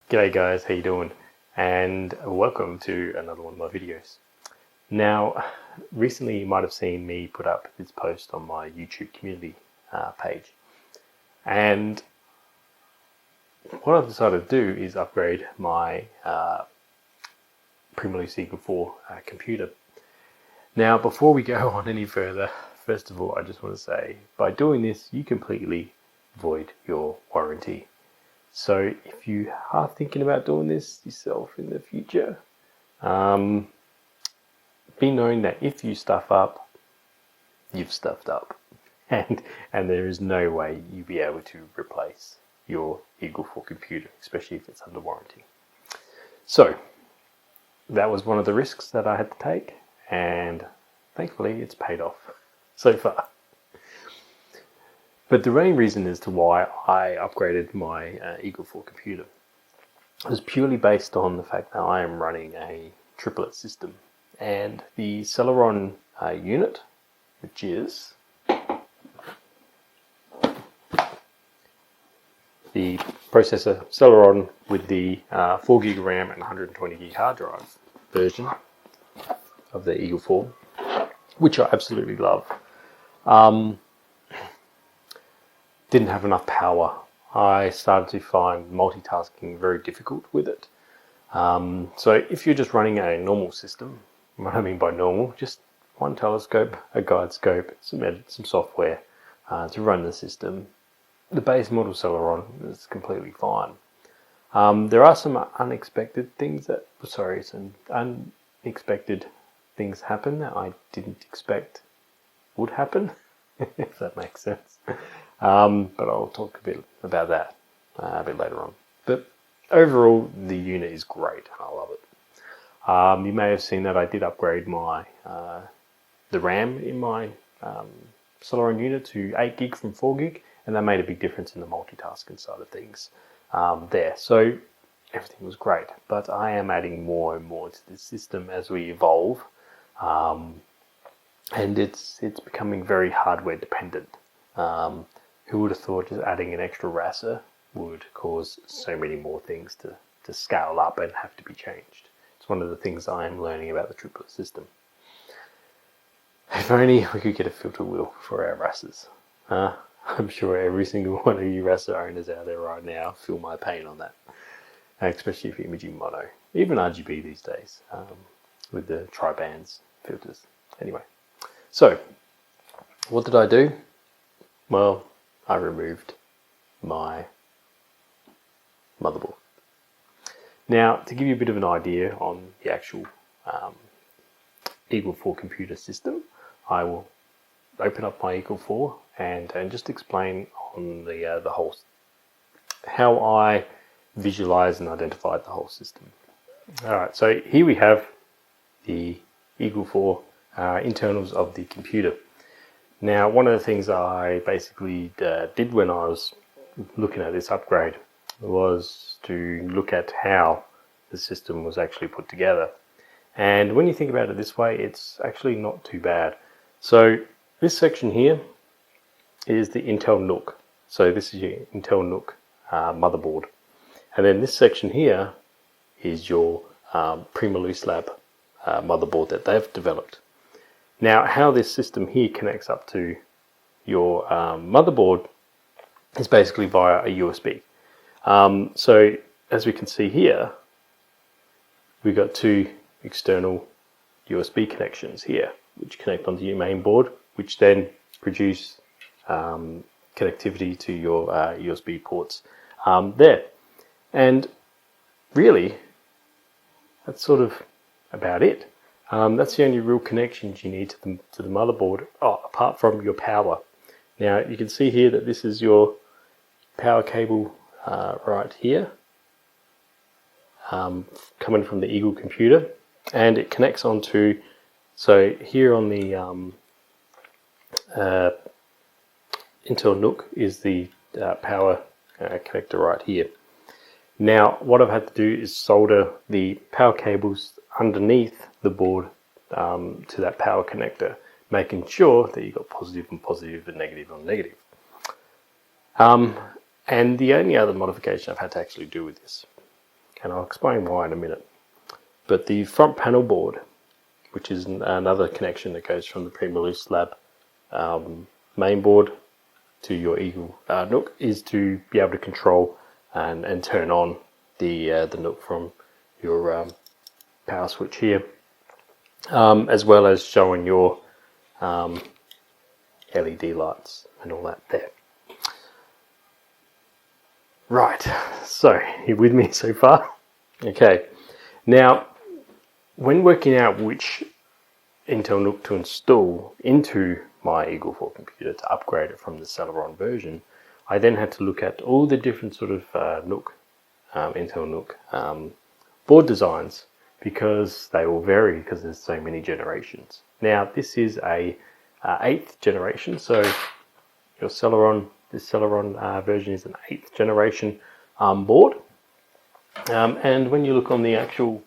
G'day guys, how you doing? And welcome to another one of my videos. Now, recently you might have seen me put up this post on my YouTube community page. And what I've decided to do is upgrade my PrimaLuce Eagle 4 computer. Now, before we go on any further, first of all, I just want to say, by doing this, you completely void your warranty. So if you are thinking about doing this yourself in the future, be knowing that if you stuff up, you've stuffed up. And there is no way you'll be able to replace your Eagle 4 computer, especially if it's under warranty. So that was one of the risks that I had to take, and thankfully it's paid off so far. But the main reason as to why I upgraded my Eagle 4 computer was purely based on the fact that I am running a triplet system. And the Celeron unit, which is the processor Celeron with the 4 gig RAM and 120 gig hard drive version of the Eagle 4, which I absolutely love, didn't have enough power. I started to find multitasking very difficult with it. So if you're just running a normal system, what I mean by normal, just one telescope, a guide scope, some software to run the system, the base model Celeron is completely fine. There are some unexpected things happen that I didn't expect would happen, if that makes sense. But I'll talk a bit about that a bit later on. But overall, the unit is great. I love it. You may have seen that I did upgrade my the RAM in my Celeron unit to 8 gig from 4 gig, and that made a big difference in the multitasking side of things there. So everything was great, but I am adding more and more to this system as we evolve, and it's becoming very hardware dependent. Who would have thought just adding an extra RASer would cause so many more things to scale up and have to be changed? It's one of the things I am learning about the triplet system. If only we could get a filter wheel for our RASers. I'm sure every single one of you RASer owners out there right now feel my pain on that, especially if you're imaging mono, even RGB these days, with the tri-bands filters. Anyway, so what did I do? Well, I removed my motherboard. Now, to give you a bit of an idea on the actual Eagle 4 computer system, I will open up my Eagle 4 and just explain on the whole, how I visualize and identify the whole system. Alright, so here we have the Eagle 4 internals of the computer. Now, one of the things I basically did when I was looking at this upgrade was to look at how the system was actually put together. And when you think about it this way, it's actually not too bad. So this section here is the Intel NUC. So this is your Intel NUC motherboard. And then this section here is your PrimaLuce Lab motherboard that they've developed. Now, how this system here connects up to your motherboard is basically via a USB. So as we can see here, we've got two external USB connections here, which connect onto your main board, which then produce connectivity to your USB ports there. And really, that's sort of about it. That's the only real connections you need to the motherboard, apart from your power. Now you can see here that this is your power cable right here, coming from the Eagle computer, and it connects onto, so here on the Intel NUC is the power connector right here. Now what I've had to do is solder the power cables underneath the board to that power connector, making sure that you've got positive and positive and negative on negative. And the only other modification I've had to actually do with this and I'll explain why in a minute. But the front panel board, which is another connection that goes from the PrimaLuce lab main board to your Eagle Nook, is to be able to control and turn on the Nook from your power switch here, as well as showing your LED lights and all that there. Right, so you with me so far? Okay, now when working out which Intel Nook to install into my Eagle 4 computer to upgrade it from the Celeron version, I then had to look at all the different sort of Intel Nook board designs, because they all vary because there's so many generations. Now this is a 8th generation, so your Celeron, this Celeron version is an 8th generation board, and when you look on the actual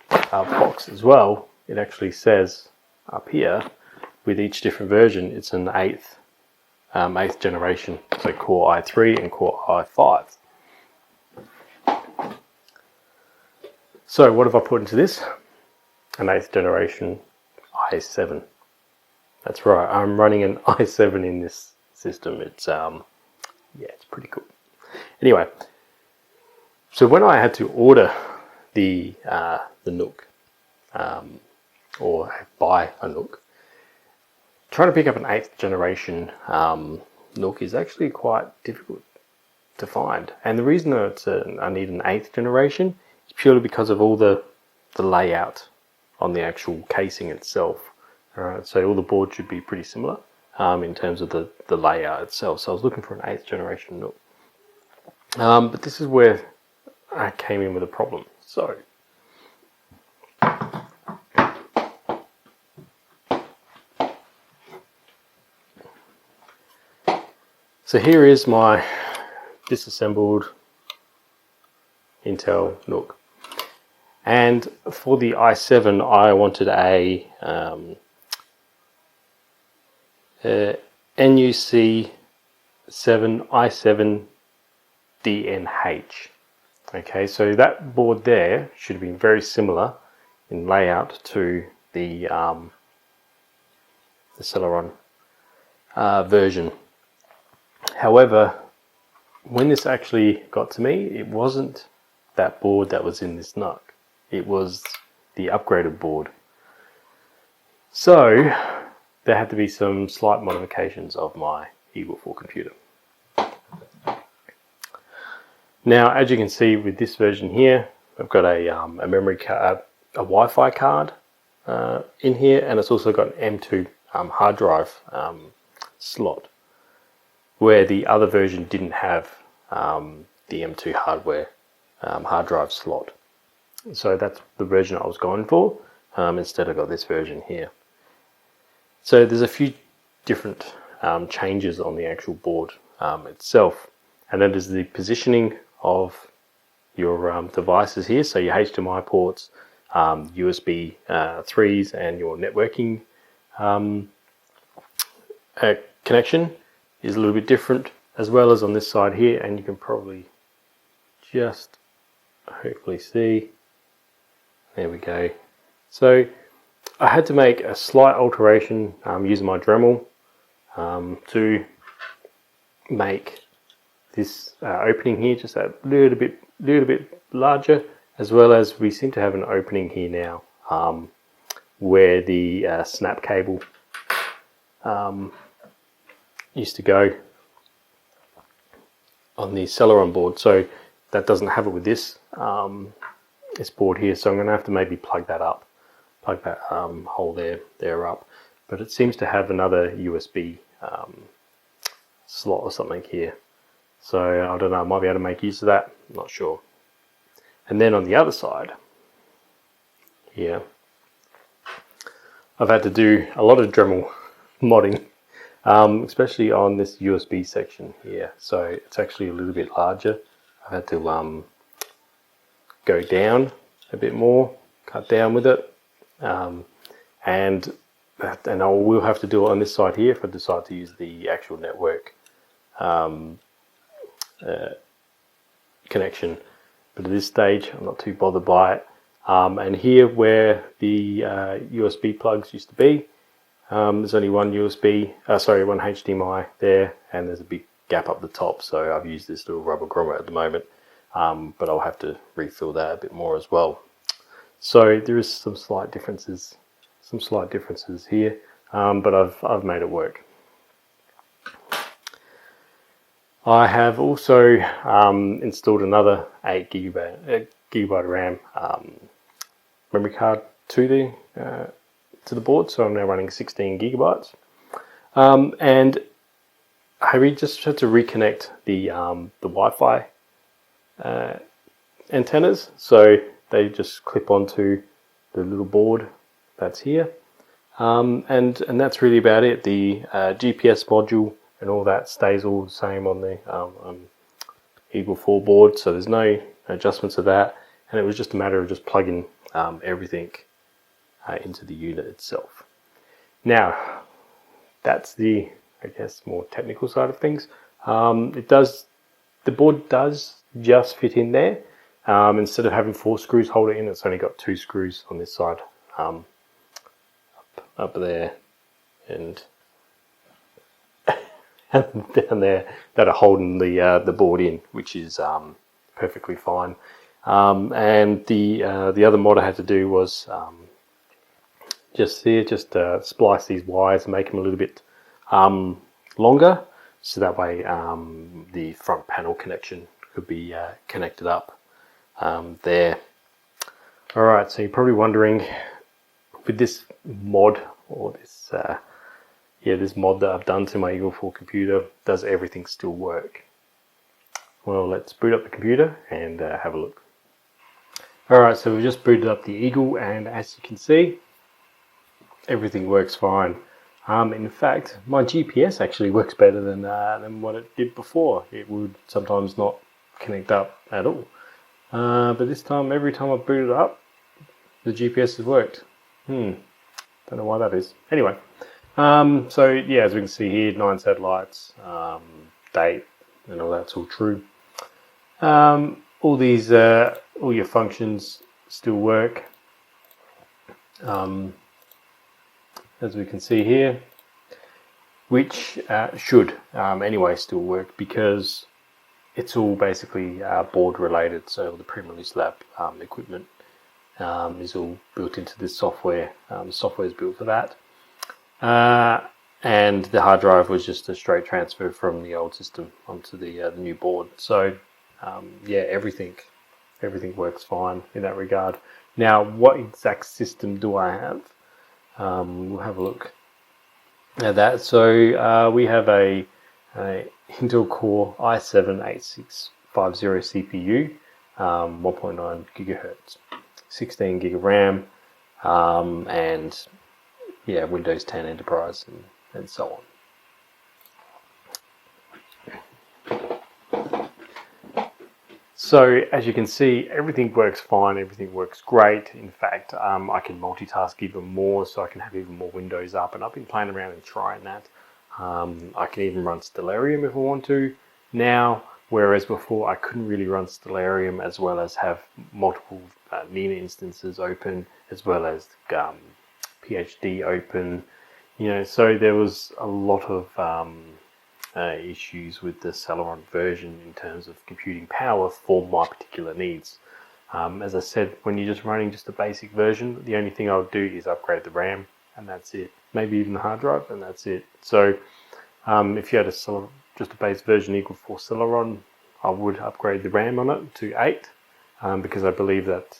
box as well, it actually says up here with each different version it's an 8th generation, so Core i3 and Core i5. So what have I put into this? An 8th generation i7. That's right, I'm running an i7 in this system. It's yeah, it's pretty cool. Anyway, so when I had to order the Nook, or buy a Nook, trying to pick up an 8th generation Nook is actually quite difficult to find. And the reason that I need an 8th generation is purely because of all the layout on the actual casing itself. Alright, so all the boards should be pretty similar in terms of the layout itself. So I was looking for an 8th generation Nook. But this is where I came in with a problem. So here is my disassembled Intel Nook. And for the i7, I wanted a NUC 7 i7 DNH. Okay, so that board there should have been very similar in layout to the Celeron version. However, when this actually got to me, it wasn't that board that was in this Nook. It was the upgraded board. So there had to be some slight modifications of my Eagle 4 computer. Now, as you can see with this version here, I've got a memory card, a Wi-Fi card in here, and it's also got an M2 hard drive slot, where the other version didn't have the M2 hardware hard drive slot. So that's the version I was going for. Instead I got this version here. So there's a few different changes on the actual board itself, and that is the positioning of your devices here. So your HDMI ports, USB 3s, and your networking connection is a little bit different, as well as on this side here, and you can probably just hopefully see. There we go. So I had to make a slight alteration using my Dremel to make this opening here just a little bit larger, as well as we seem to have an opening here now where the snap cable used to go on the Celeron board. So that doesn't have it with this this board here, so I'm going to have to maybe plug that hole there up. But it seems to have another USB slot or something here, so I don't know, I might be able to make use of that, I'm not sure. And then on the other side here, I've had to do a lot of Dremel modding, especially on this USB section here. So it's actually a little bit larger. I've had to go down a bit more, cut down with it, and I will have to do it on this side here if I decide to use the actual network connection but at this stage I'm not too bothered by it. And here where the USB plugs used to be, there's only one one HDMI there, and there's a big gap up the top, so I've used this little rubber grommet at the moment, but I'll have to refill that a bit more as well. So there is some slight differences here, but I've made it work. I have also installed another 8 gigabyte RAM memory card to the board, so I'm now running 16 gigabytes. And I just had to reconnect the Wi-Fi antennas, so they just clip onto the little board that's here, and that's really about it. The GPS module and all that stays all the same on the Eagle 4 board, so there's no adjustments to that, and it was just a matter of just plugging everything into the unit itself. Now, that's the, I guess, more technical side of things. The board does just fit in there. Instead of having 4 screws hold it in, it's only got 2 screws on this side, up there and down there, that are holding the board in, which is perfectly fine. And the other mod I had to do was just splice these wires and make them a little bit longer, so that way the front panel connection could be connected up there. Alright, so you're probably wondering, with this mod, or this mod that I've done to my Eagle 4 computer, does everything still work? Well, let's boot up the computer and have a look. Alright, so we've just booted up the Eagle, and as you can see, everything works fine. In fact, my GPS actually works better than what it did before. It would sometimes not connect up at all. But this time, every time I boot it up, the GPS has worked. Don't know why that is. Anyway, so yeah, as we can see here, 9 satellites, date, and all that's all true. All these, all your functions still work. As we can see here, which should anyway still work, because it's all basically board related. So the PrimaLuce lab equipment is all built into this software. Software is built for that, and the hard drive was just a straight transfer from the old system onto the new board. So yeah, everything works fine in that regard. Now, what exact system do I have? We'll have a look at that. So we have a Intel Core i7-8650 CPU, 1.9 gigahertz, 16 gig of RAM, and yeah, Windows 10 Enterprise and so on. So as you can see, everything works fine, everything works great. In fact, I can multitask even more, so I can have even more windows up, and I've been playing around and trying that. I can even run Stellarium if I want to now, whereas before I couldn't really run Stellarium as well as have multiple Nina instances open, as well as PhD open. You know, so there was a lot of issues with the Celeron version in terms of computing power for my particular needs. As I said, when you're just running just a basic version, the only thing I would do is upgrade the RAM, and that's it. Maybe even the hard drive, and that's it. So if you had just a base version Eagle 4 Celeron, I would upgrade the RAM on it to 8, because I believe that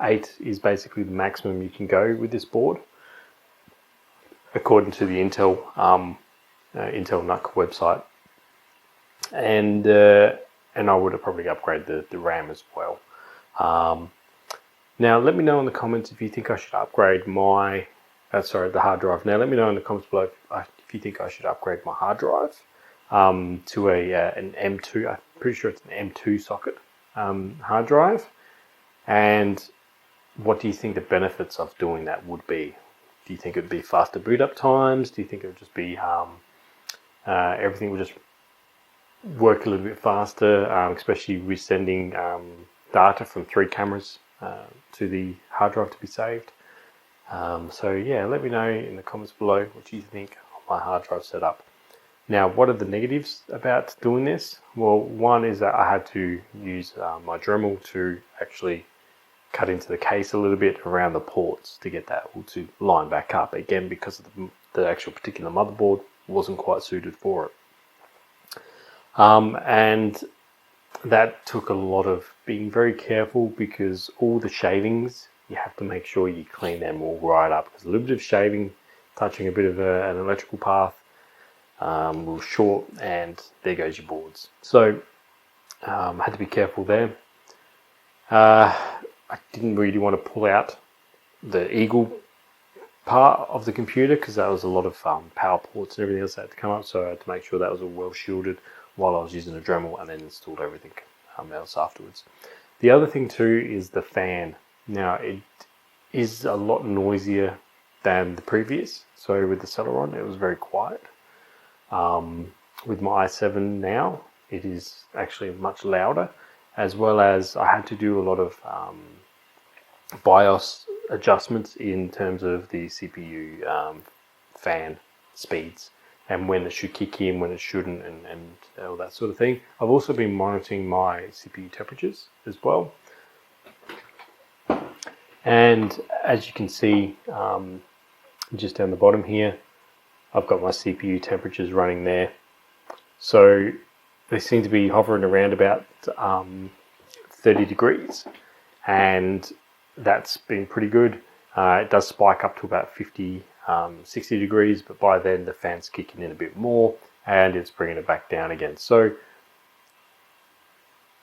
8 is basically the maximum you can go with this board, according to the Intel NUC website, and I would have probably upgrade the RAM as well. Now, let me know in the comments if you think I should upgrade my the hard drive. Now, let me know in the comments below if you think I should upgrade my hard drive to an M2. I'm pretty sure it's an M2 socket hard drive. And what do you think the benefits of doing that would be? Do you think it would be faster boot up times? Do you think it would just be everything would just work a little bit faster, especially with sending data from 3 cameras to the hard drive to be saved. So yeah, let me know in the comments below what you think of my hard drive setup. Now, what are the negatives about doing this? Well, one is that I had to use my Dremel to actually cut into the case a little bit around the ports to get that all to line back up. Again, because of the actual particular motherboard wasn't quite suited for it. And that took a lot of being very careful, because all the shavings, you have to make sure you clean them all right up, because a little bit of shaving, touching a bit of an electrical path, will short, and there goes your boards. So had to be careful there. I didn't really want to pull out the Eagle part of the computer, because that was a lot of power ports and everything else that had to come up, so I had to make sure that was all well shielded while I was using a Dremel, and then installed everything else afterwards. The other thing too is the fan. Now, it is a lot noisier than the previous. So with the Celeron, it was very quiet. With my i7 now, it is actually much louder, as well as I had to do a lot of BIOS adjustments in terms of the CPU fan speeds, and when it should kick in, when it shouldn't, and all that sort of thing. I've also been monitoring my CPU temperatures as well. And as you can see, just down the bottom here, I've got my CPU temperatures running there. So they seem to be hovering around about 30 degrees, and that's been pretty good. It does spike up to about 50, 60 degrees, but by then the fan's kicking in a bit more and it's bringing it back down again. So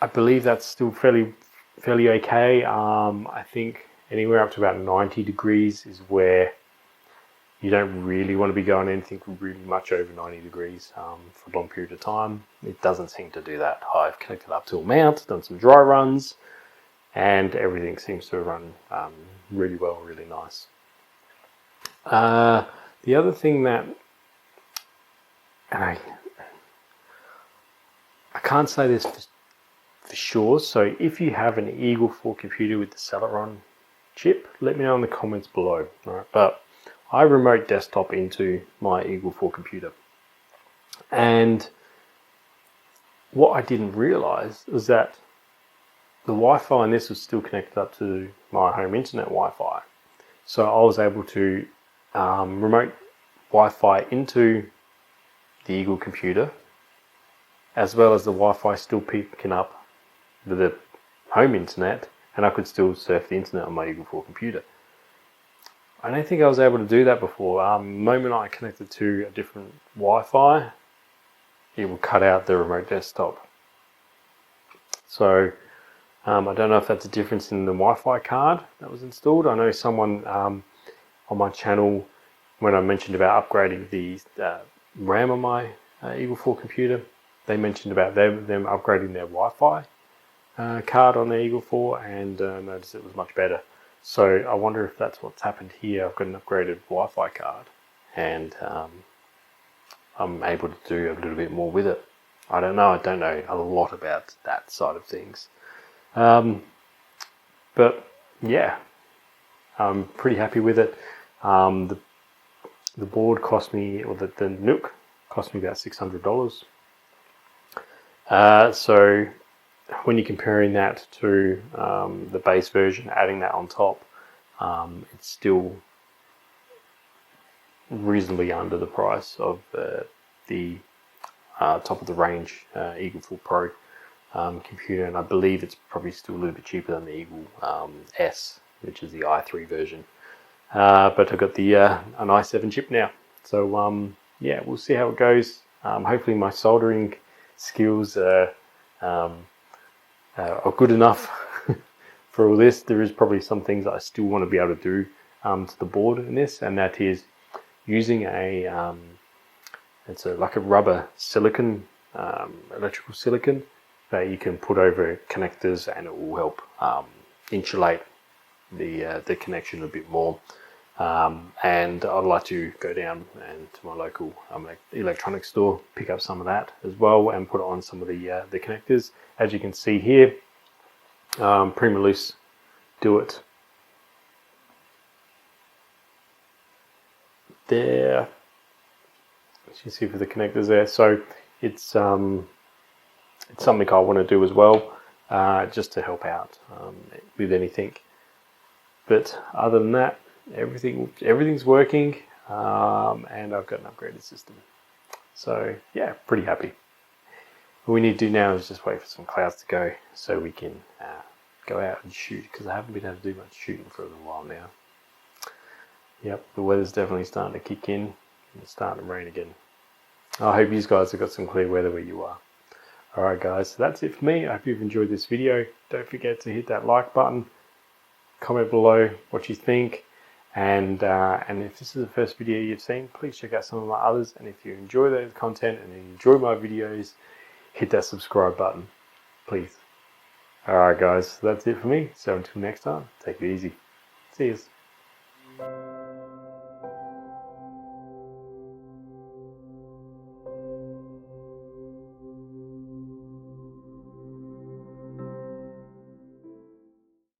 I believe that's still fairly okay. I think anywhere up to about 90 degrees is where you don't really want to be going anything really much over 90 degrees for a long period of time. It doesn't seem to do that. I've connected up to a mount, done some dry runs, and everything seems to run really well, really nice. The other thing that I can't say this for sure, so if you have an Eagle 4 computer with the Celeron chip, let me know in the comments below. Right? But I remote desktop into my Eagle 4 computer, and what I didn't realize was that the Wi-Fi on this was still connected up to my home internet Wi-Fi. So I was able to remote Wi-Fi into the Eagle computer, as well as the Wi-Fi still picking up the home internet, and I could still surf the internet on my Eagle 4 computer. I don't think I was able to do that before. The moment I connected to a different Wi-Fi, it will cut out the remote desktop. So I don't know if that's a difference in the Wi-Fi card that was installed. I know someone on my channel, when I mentioned about upgrading the RAM on my Eagle 4 computer, they mentioned about them upgrading their Wi-Fi card on the Eagle 4, and noticed it was much better. So I wonder if that's what's happened here. I've got an upgraded Wi-Fi card, and I'm able to do a little bit more with it. I don't know. I don't know a lot about that side of things. But yeah, I'm pretty happy with it. The board cost me, or the NUC cost me about $600. So when you're comparing that to the base version, adding that on top, it's still reasonably under the price of the top of the range Eagle 4 Pro computer, and I believe it's probably still a little bit cheaper than the Eagle S, which is the i3 version. But I've got the an i7 chip now, so yeah, we'll see how it goes. Hopefully my soldering skills are good enough for all this. There is probably some things that I still want to be able to do to the board in this, and that is using a it's like a rubber silicon, electrical silicon, that you can put over connectors, and it will help insulate the connection a bit more. And I'd like to go down and to my local electronics store, pick up some of that as well, and put it on some of the connectors. As you can see here, PrimaLuce do it. There. You see for the connectors there. So it's something I want to do as well, just to help out with anything. But other than that, everything's working, and I've got an upgraded system. So yeah, pretty happy. What we need to do now is just wait for some clouds to go so we can go out and shoot, because I haven't been able to do much shooting for a little while now. Yep, the weather's definitely starting to kick in, and it's starting to rain again. I hope you guys have got some clear weather where you are. Alright guys, so that's it for me. I hope you've enjoyed this video. Don't forget to hit that like button, comment below what you think, and if this is the first video you've seen, please check out some of my others, and if you enjoy the content and you enjoy my videos, hit that subscribe button, please. Alright guys, so that's it for me. So until next time, take it easy. See yous.